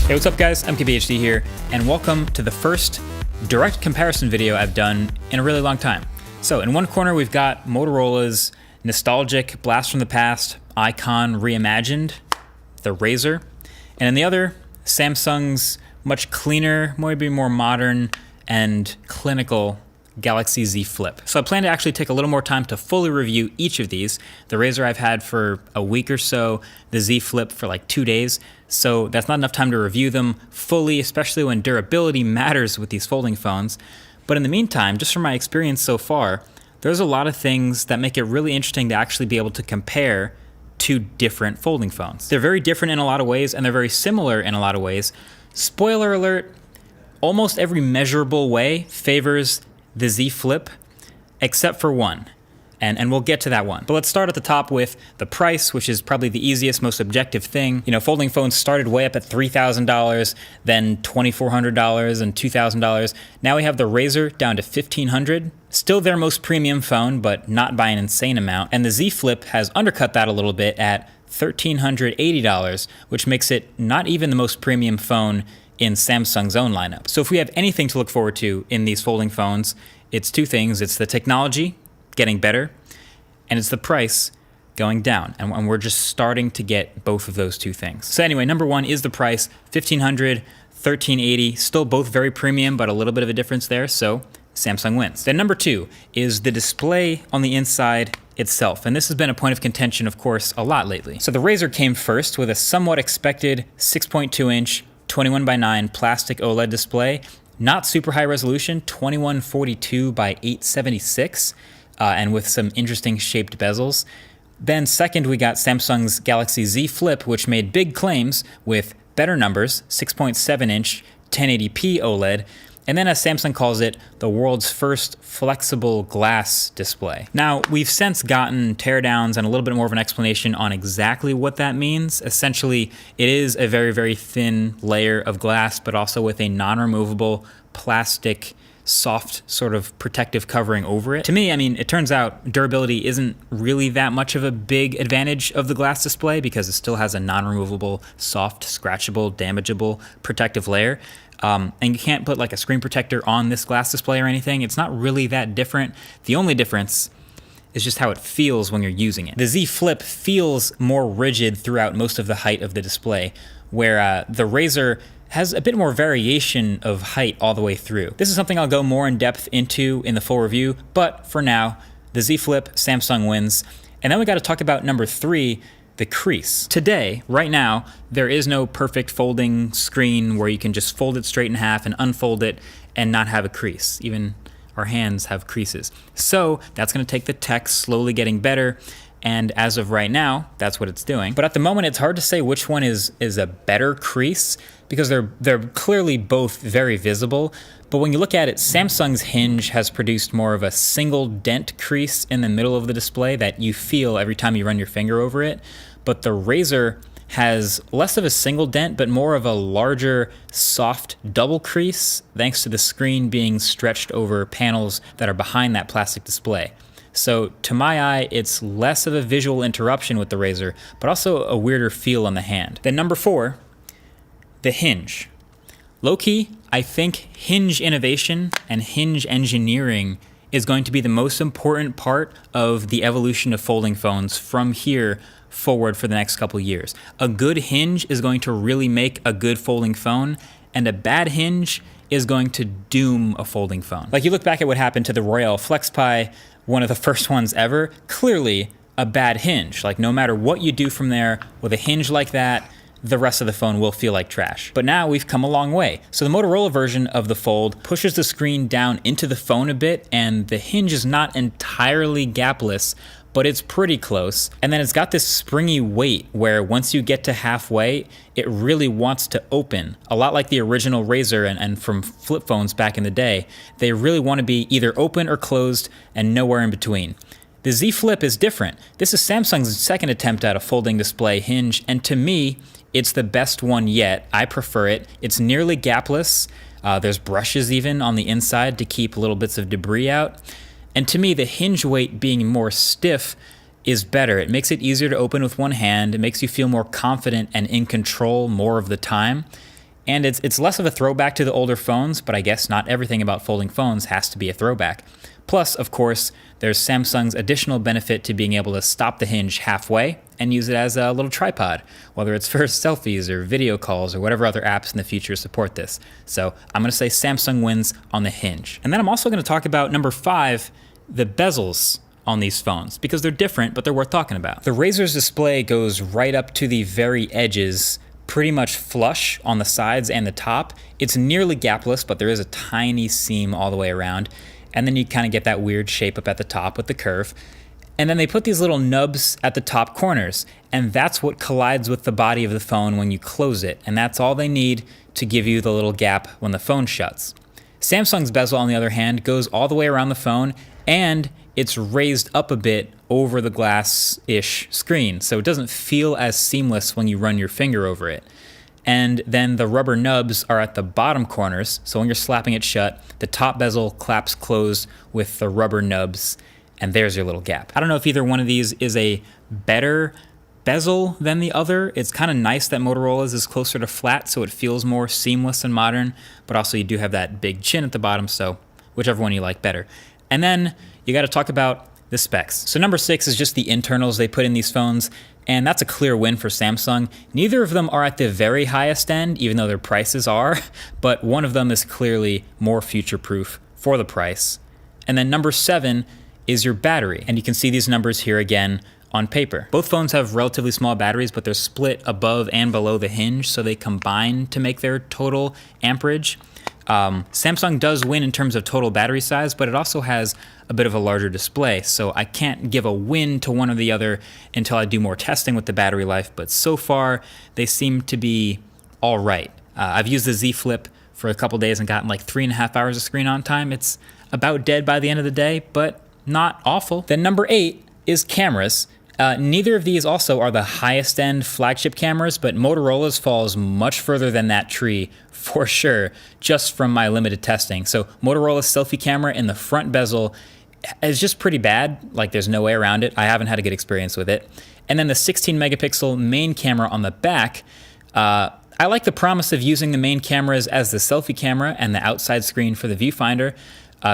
Hey, what's up guys? I'm KBHD here, and welcome to the first direct comparison video I've done in a really long time. So in one corner we've got Motorola's nostalgic blast from the past icon reimagined, the RAZR, and in the other, Samsung's much cleaner, maybe more modern and clinical Galaxy Z Flip. So I plan to actually take a little more time to fully review each of these. The RAZR I've had for a week or so, the Z Flip for like 2 days, so that's not enough time to review them fully, especially when durability matters with these folding phones. But in the meantime, just from my experience so far, there's a lot of things that make it really interesting to actually be able to compare two different folding phones. They're very different in a lot of ways, and they're very similar in a lot of ways. Spoiler alert, almost every measurable way favors the Z Flip, except for one. And we'll get to that one. But let's start at the top with the price, which is probably the easiest, most objective thing. You know, folding phones started way up at $3,000, then $2,400 and $2,000. Now we have the RAZR down to $1,500. Still their most premium phone, but not by an insane amount. And the Z Flip has undercut that a little bit at $1,380, which makes it not even the most premium phone in Samsung's own lineup. So if we have anything to look forward to in these folding phones, it's two things. It's the technology getting better, and it's the price going down. And we're just starting to get both of those two things. So anyway, number one is the price, $1,500, $1,380, still both very premium, but a little bit of a difference there, so Samsung wins. Then number two is the display on the inside itself. And this has been a point of contention, of course, a lot lately. So the RAZR came first with a somewhat expected 6.2-inch 21:9 plastic OLED display, not super high resolution, 2142 by 876, and with some interesting shaped bezels. Then second, we got Samsung's Galaxy Z Flip, which made big claims with better numbers, 6.7-inch 1080p OLED, and then as Samsung calls it, the world's first flexible glass display. Now, we've since gotten teardowns and a little bit more of an explanation on exactly what that means. Essentially, it is a very, very thin layer of glass, but also with a non-removable plastic soft sort of protective covering over it. To me, I mean, it turns out durability isn't really that much of a big advantage of the glass display because it still has a non-removable, soft, scratchable, damageable protective layer. And you can't put like a screen protector on this glass display or anything. It's not really that different. The only difference is just how it feels when you're using it. The Z Flip feels more rigid throughout most of the height of the display, where the RAZR has a bit more variation of height all the way through. This is something I'll go more in depth into in the full review, but for now, the Z Flip, Samsung wins. And then we got to talk about number three, the crease. Today, right now, there is no perfect folding screen where you can just fold it straight in half and unfold it and not have a crease. Even our hands have creases. So that's gonna take the tech slowly getting better, and as of right now, that's what it's doing. But at the moment, it's hard to say which one is a better crease because they're clearly both very visible. But when you look at it, Samsung's hinge has produced more of a single dent crease in the middle of the display that you feel every time you run your finger over it. But the RAZR has less of a single dent, but more of a larger, soft double crease, thanks to the screen being stretched over panels that are behind that plastic display. So to my eye, it's less of a visual interruption with the RAZR, but also a weirder feel on the hand. Then number four, the hinge. Low-key, I think hinge innovation and hinge engineering is going to be the most important part of the evolution of folding phones from here forward for the next couple years. A good hinge is going to really make a good folding phone, and a bad hinge is going to doom a folding phone. Like you look back at what happened to the Royale FlexPi, one of the first ones ever, clearly a bad hinge. Like no matter what you do from there, with a hinge like that, the rest of the phone will feel like trash. But now we've come a long way. So the Motorola version of the Fold pushes the screen down into the phone a bit, and the hinge is not entirely gapless, but it's pretty close. And then it's got this springy weight where once you get to halfway, it really wants to open. A lot like the original RAZR and from flip phones back in the day, they really want to be either open or closed and nowhere in between. The Z Flip is different. This is Samsung's second attempt at a folding display hinge, and to me, it's the best one yet. I prefer it. It's nearly gapless. There's brushes even on the inside to keep little bits of debris out. And to me, the hinge weight being more stiff is better. It makes it easier to open with one hand. It makes you feel more confident and in control more of the time. And it's less of a throwback to the older phones, but I guess not everything about folding phones has to be a throwback. Plus, of course, there's Samsung's additional benefit to being able to stop the hinge halfway and use it as a little tripod, whether it's for selfies or video calls or whatever other apps in the future support this. So I'm going to say Samsung wins on the hinge. And then I'm also going to talk about number 5, the bezels on these phones, because they're different, but they're worth talking about. The RAZR's display goes right up to the very edges, pretty much flush on the sides and the top. It's nearly gapless, but there is a tiny seam all the way around. And then you kind of get that weird shape up at the top with the curve. And then they put these little nubs at the top corners, and that's what collides with the body of the phone when you close it. And that's all they need to give you the little gap when the phone shuts. Samsung's bezel, on the other hand, goes all the way around the phone, and it's raised up a bit over the glass-ish screen, so it doesn't feel as seamless when you run your finger over it. And then the rubber nubs are at the bottom corners, so when you're slapping it shut, the top bezel claps closed with the rubber nubs, and there's your little gap. I don't know if either one of these is a better bezel than the other. It's kind of nice that Motorola's is closer to flat, so it feels more seamless and modern, but also you do have that big chin at the bottom, so whichever one you like better. And then you got to talk about the specs. So number 6 is just the internals they put in these phones, and that's a clear win for Samsung. Neither of them are at the very highest end, even though their prices are, but one of them is clearly more future-proof for the price. And then number 7 is your battery, and you can see these numbers here again on paper. Both phones have relatively small batteries, but they're split above and below the hinge, so they combine to make their total amperage. Samsung does win in terms of total battery size, but it also has a bit of a larger display, so I can't give a win to one or the other until I do more testing with the battery life, but so far they seem to be all right. I've used the Z Flip for a couple days and gotten like 3.5 hours of screen on time. It's about dead by the end of the day, but not awful. Then number 8 is cameras. Neither of these also are the highest end flagship cameras, but Motorola's falls much further than that tree for sure, just from my limited testing. So Motorola's selfie camera in the front bezel is just pretty bad. Like there's no way around it. I haven't had a good experience with it. And then the 16 megapixel main camera on the back, I like the promise of using the main cameras as the selfie camera and the outside screen for the viewfinder.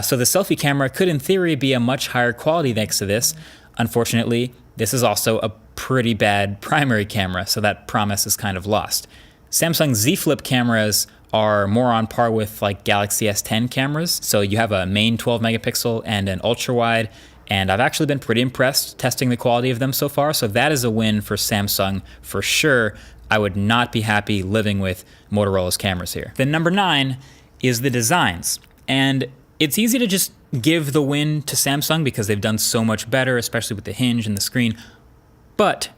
So the selfie camera could in theory be a much higher quality thanks to this. Unfortunately, this is also a pretty bad primary camera, so that promise is kind of lost. Samsung Z Flip cameras are more on par with like Galaxy S10 cameras. So you have a main 12 megapixel and an ultra wide, and I've actually been pretty impressed testing the quality of them so far. So that is a win for Samsung for sure. I would not be happy living with Motorola's cameras here. Then number 9 is the designs. And it's easy to just give the win to Samsung because they've done so much better, especially with the hinge and the screen. But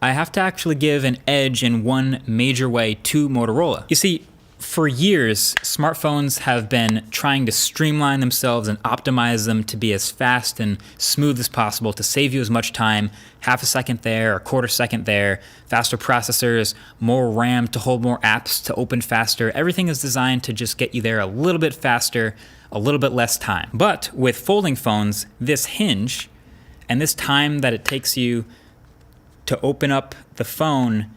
I have to actually give an edge in one major way to Motorola. You see, for years, smartphones have been trying to streamline themselves and optimize them to be as fast and smooth as possible to save you as much time, half a second there, a quarter second there, faster processors, more RAM to hold more apps to open faster. Everything is designed to just get you there a little bit faster, a little bit less time. But with folding phones, this hinge and this time that it takes you to open up the phone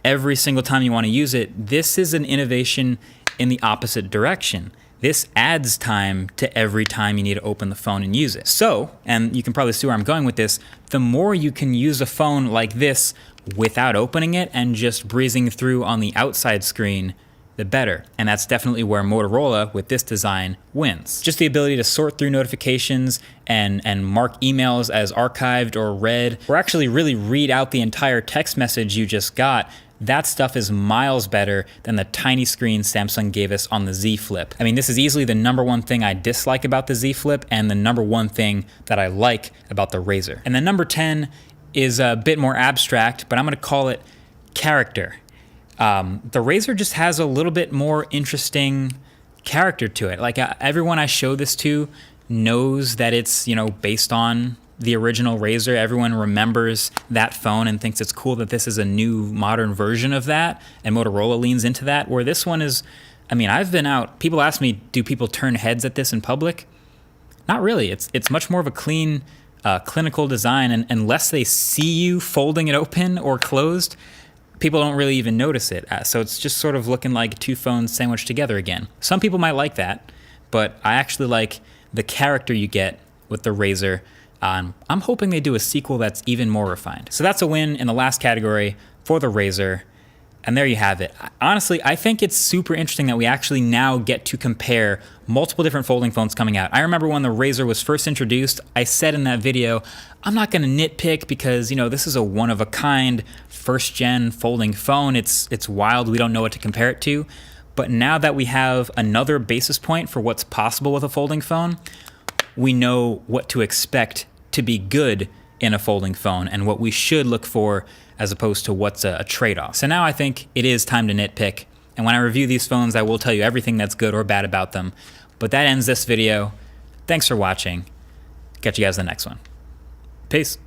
every single time you want to use it, this is an innovation in the opposite direction. This adds time to every time you need to open the phone and use it. So, and you can probably see where I'm going with this, the more you can use a phone like this without opening it and just breezing through on the outside screen, the better. And that's definitely where Motorola, with this design, wins. Just the ability to sort through notifications and mark emails as archived or read, or actually really read out the entire text message you just got. That stuff is miles better than the tiny screen Samsung gave us on the Z Flip. I mean, this is easily the number one thing I dislike about the Z Flip and the number one thing that I like about the RAZR. And then number 10 is a bit more abstract, but I'm gonna call it character. The RAZR just has a little bit more interesting character to it. Like everyone I show this to knows that it's, you know, based on the original RAZR. Everyone remembers that phone and thinks it's cool that this is a new modern version of that, and Motorola leans into that, where this one is, I mean, I've been out, people ask me, do people turn heads at this in public? Not really. It's much more of a clean, clinical design, and unless they see you folding it open or closed, people don't really even notice it. So it's just sort of looking like two phones sandwiched together again. Some people might like that, but I actually like the character you get with the RAZR. I'm hoping they do a sequel that's even more refined. So that's a win in the last category for the RAZR. And there you have it. Honestly, I think it's super interesting that we actually now get to compare multiple different folding phones coming out. I remember when the RAZR was first introduced, I said in that video, I'm not gonna nitpick because, you know, this is a one-of-a-kind first-gen folding phone. It's wild, we don't know what to compare it to. But now that we have another basis point for what's possible with a folding phone, we know what to expect to be good in a folding phone and what we should look for as opposed to what's a trade-off. So now I think it is time to nitpick. And when I review these phones, I will tell you everything that's good or bad about them. But that ends this video. Thanks for watching. Catch you guys in the next one. Peace.